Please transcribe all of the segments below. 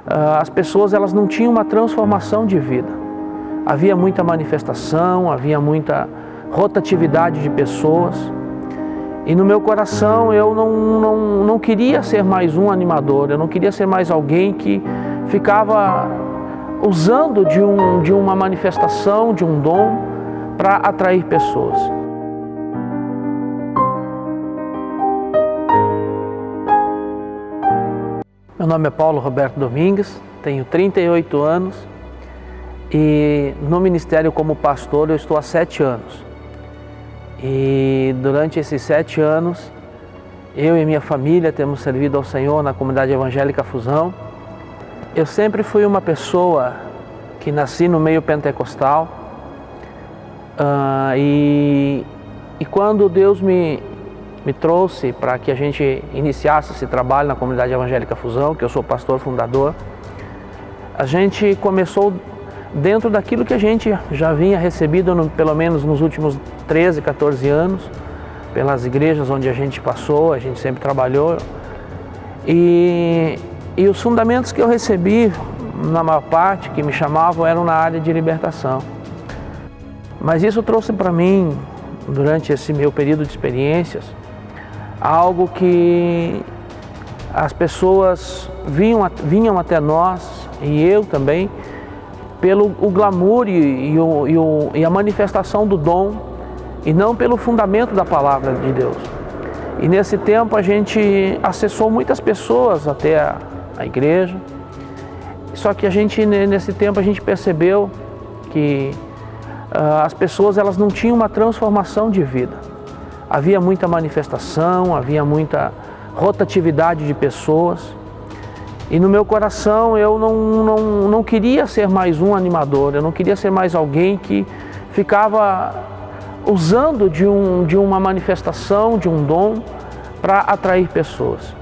As pessoas elas não tinham uma transformação de vida. Havia muita manifestação, havia muita rotatividade de pessoas. E no meu coração eu não queria ser mais um animador, eu não queria ser mais alguém que ficava usando de uma manifestação, de um dom, para atrair pessoas. Meu nome é Paulo Roberto Domingues, tenho 38 anos e no ministério como pastor eu estou há 7 anos. E durante esses 7 anos, eu e minha família temos servido ao Senhor na comunidade evangélica Fusão. Eu sempre fui uma pessoa que nasci no meio pentecostal e quando Deus me trouxe para que a gente iniciasse esse trabalho na comunidade evangélica Fusão, que eu sou pastor fundador, a gente começou dentro daquilo que a gente já vinha recebido pelo menos nos últimos 13, 14 anos, pelas igrejas onde a gente passou, a gente sempre trabalhou. E os fundamentos que eu recebi, na maior parte, que me chamavam, eram na área de libertação. Mas isso trouxe para mim, durante esse meu período de experiências, algo que as pessoas vinham até nós, e eu também, pelo o glamour e a manifestação do dom, e não pelo fundamento da palavra de Deus. E nesse tempo a gente acessou muitas pessoas até a igreja, só que nesse tempo a gente percebeu que as pessoas elas não tinham uma transformação de vida. Havia muita manifestação, havia muita rotatividade de pessoas. E no meu coração eu não queria ser mais um animador, eu não queria ser mais alguém que ficava usando de uma manifestação, de um dom, para atrair pessoas.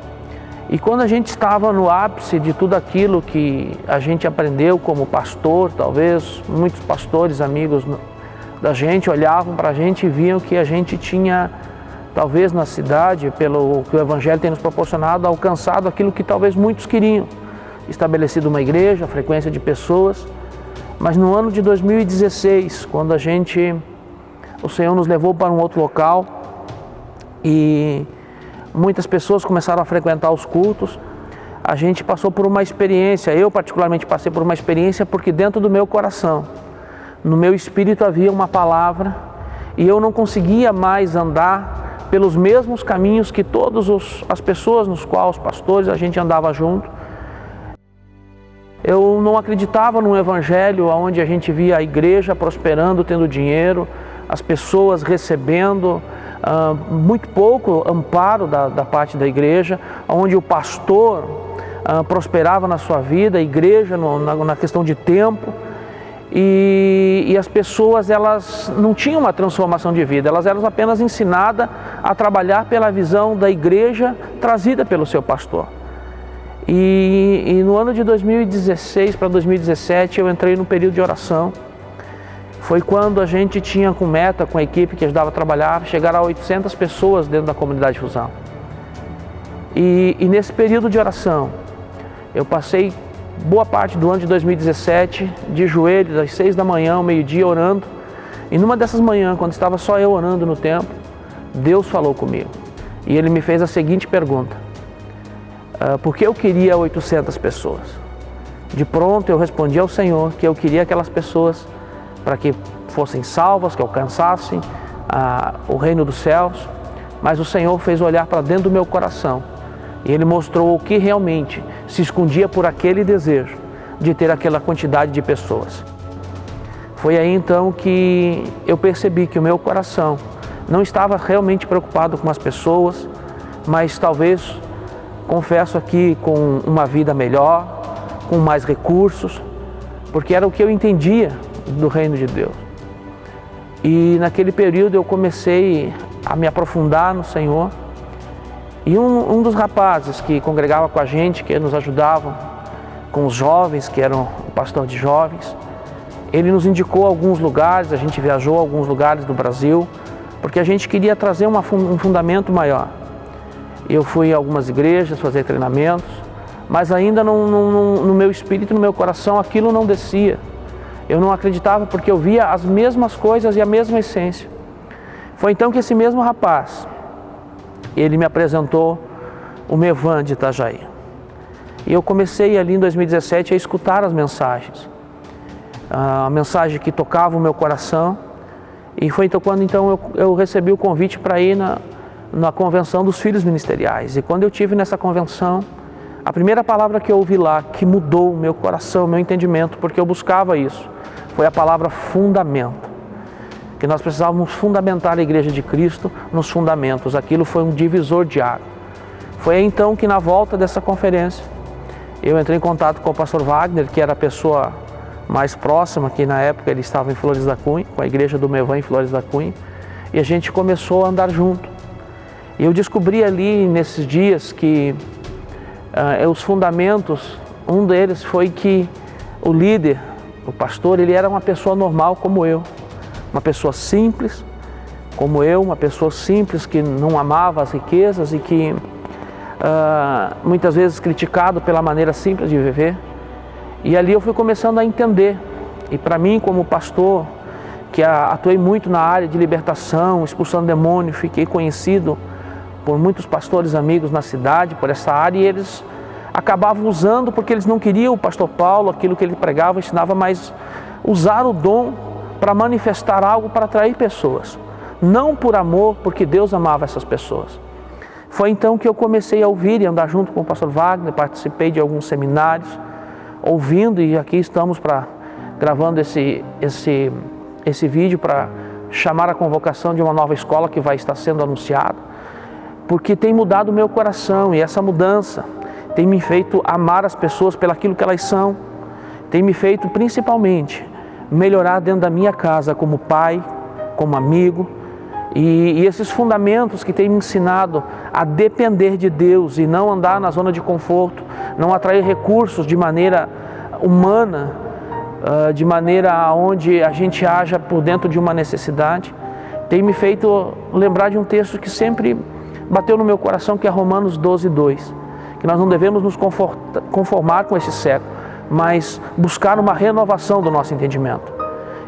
E quando a gente estava no ápice de tudo aquilo que a gente aprendeu como pastor, talvez muitos pastores, amigos da gente, olhavam para a gente e viam que a gente tinha, talvez na cidade, pelo que o Evangelho tem nos proporcionado, alcançado aquilo que talvez muitos queriam. Estabelecido uma igreja, a frequência de pessoas. Mas no ano de 2016, quando o Senhor nos levou para um outro local e muitas pessoas começaram a frequentar os cultos, a gente passou por uma experiência, eu particularmente passei por uma experiência porque dentro do meu coração, no meu espírito havia uma palavra e eu não conseguia mais andar pelos mesmos caminhos que todas as pessoas nos quais os pastores a gente andava junto. Eu não acreditava num evangelho onde a gente via a igreja prosperando, tendo dinheiro, as pessoas recebendo muito pouco amparo da parte da igreja, onde o pastor prosperava na sua vida, a igreja na questão de tempo. E as pessoas elas não tinham uma transformação de vida, elas eram apenas ensinadas a trabalhar pela visão da igreja trazida pelo seu pastor. E no ano de 2016 para 2017 eu entrei no período de oração. Foi quando a gente tinha com meta, com a equipe que ajudava a trabalhar, chegar a 800 pessoas dentro da comunidade Fusão. E nesse período de oração, eu passei boa parte do ano de 2017, de joelhos, às 6 da manhã, ao meio-dia, orando. E numa dessas manhãs, quando estava só eu orando no templo, Deus falou comigo. E Ele me fez a seguinte pergunta: por que eu queria 800 pessoas? De pronto eu respondi ao Senhor que eu queria aquelas pessoas para que fossem salvas, que alcançassem o reino dos céus. Mas o Senhor fez olhar para dentro do meu coração. E Ele mostrou o que realmente se escondia por aquele desejo de ter aquela quantidade de pessoas. Foi aí então que eu percebi que o meu coração não estava realmente preocupado com as pessoas, mas talvez, confesso aqui, com uma vida melhor, com mais recursos, porque era o que eu entendia do reino de Deus. E naquele período eu comecei a me aprofundar no Senhor. E um dos rapazes que congregava com a gente, que nos ajudavam com os jovens, que eram o pastor de jovens, ele nos indicou alguns lugares, a gente viajou a alguns lugares do Brasil, porque a gente queria trazer um fundamento maior. Eu fui a algumas igrejas fazer treinamentos, mas ainda no meu espírito, no meu coração, aquilo não descia. Eu não acreditava porque eu via as mesmas coisas e a mesma essência. Foi então que esse mesmo rapaz, ele me apresentou o Mevan de Itajaí. E eu comecei ali em 2017 a escutar as mensagens. A mensagem que tocava o meu coração. E foi então quando eu recebi o convite para ir na convenção dos filhos ministeriais. E quando eu estive nessa convenção, a primeira palavra que eu ouvi lá, que mudou o meu coração, o meu entendimento, porque eu buscava isso, foi a palavra fundamento. Que nós precisávamos fundamentar a Igreja de Cristo nos fundamentos. Aquilo foi um divisor de água. Foi então que na volta dessa conferência, eu entrei em contato com o pastor Wagner, que era a pessoa mais próxima, que na época ele estava em Flores da Cunha, com a igreja do Mevan em Flores da Cunha, e a gente começou a andar junto. E eu descobri ali nesses dias que os fundamentos, um deles foi que o líder, o pastor, ele era uma pessoa normal como eu, uma pessoa simples como eu, uma pessoa simples que não amava as riquezas e que muitas vezes criticado pela maneira simples de viver. E ali eu fui começando a entender. E para mim, como pastor, que atuei muito na área de libertação, expulsando demônio, fiquei conhecido por muitos pastores amigos na cidade, por essa área, e eles acabavam usando porque eles não queriam o pastor Paulo, aquilo que ele pregava, ensinava, mas usar o dom para manifestar algo para atrair pessoas. Não por amor, porque Deus amava essas pessoas. Foi então que eu comecei a ouvir e andar junto com o pastor Wagner, participei de alguns seminários, ouvindo, e aqui estamos gravando esse vídeo para chamar a convocação de uma nova escola que vai estar sendo anunciada, porque tem mudado o meu coração, e essa mudança tem me feito amar as pessoas pelo aquilo que elas são, tem me feito principalmente melhorar dentro da minha casa como pai, como amigo, e esses fundamentos que têm me ensinado a depender de Deus e não andar na zona de conforto, não atrair recursos de maneira humana, de maneira onde a gente haja por dentro de uma necessidade, tem me feito lembrar de um texto que sempre bateu no meu coração, que é Romanos 12:2, que nós não devemos nos conformar com esse século, mas buscar uma renovação do nosso entendimento.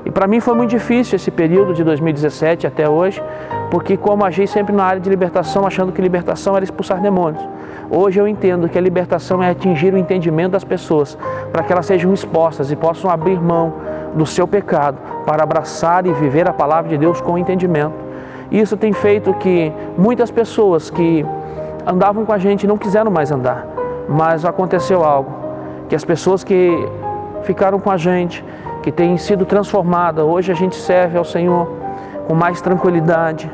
E para mim foi muito difícil esse período de 2017 até hoje, porque como agi sempre na área de libertação, achando que libertação era expulsar demônios. Hoje eu entendo que a libertação é atingir o entendimento das pessoas, para que elas sejam expostas e possam abrir mão do seu pecado, para abraçar e viver a palavra de Deus com entendimento. Isso tem feito que muitas pessoas que andavam com a gente não quiseram mais andar, mas aconteceu algo, que as pessoas que ficaram com a gente, que têm sido transformadas, hoje a gente serve ao Senhor com mais tranquilidade,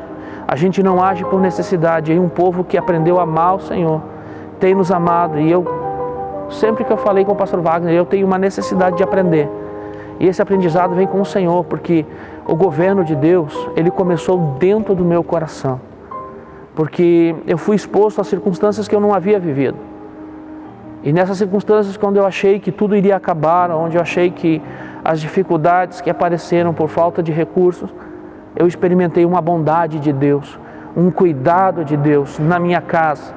a gente não age por necessidade, e um povo que aprendeu a amar o Senhor, tem nos amado, e sempre que eu falei com o pastor Wagner, eu tenho uma necessidade de aprender, e esse aprendizado vem com o Senhor, porque o governo de Deus, ele começou dentro do meu coração, porque eu fui exposto a circunstâncias que eu não havia vivido. E nessas circunstâncias, quando eu achei que tudo iria acabar, onde eu achei que as dificuldades que apareceram por falta de recursos, eu experimentei uma bondade de Deus, um cuidado de Deus na minha casa,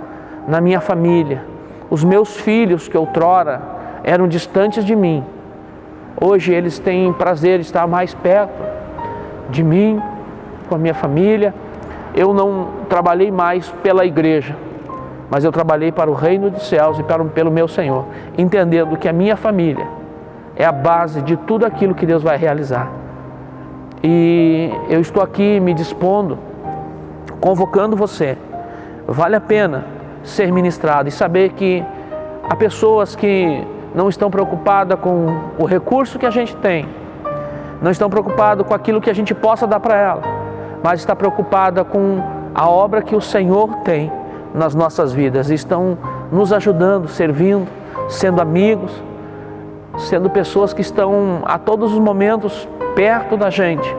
na minha família. Os meus filhos, que outrora eram distantes de mim, hoje eles têm prazer em estar mais perto de mim, com a minha família. Eu não trabalhei mais pela igreja, mas eu trabalhei para o reino dos céus e pelo meu Senhor, entendendo que a minha família é a base de tudo aquilo que Deus vai realizar. E eu estou aqui me dispondo, convocando você. Vale a pena ser ministrado e saber que há pessoas que não estão preocupadas com o recurso que a gente tem, não estão preocupadas com aquilo que a gente possa dar para ela, mas está preocupada com a obra que o Senhor tem nas nossas vidas, e estão nos ajudando, servindo, sendo amigos, sendo pessoas que estão a todos os momentos perto da gente,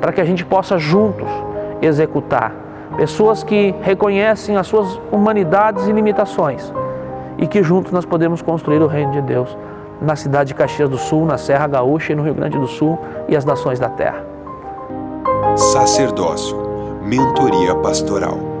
para que a gente possa juntos executar. Pessoas que reconhecem as suas humanidades e limitações, e que juntos nós podemos construir o reino de Deus na cidade de Caxias do Sul, na Serra Gaúcha e no Rio Grande do Sul e as nações da terra. Sacerdócio, mentoria pastoral.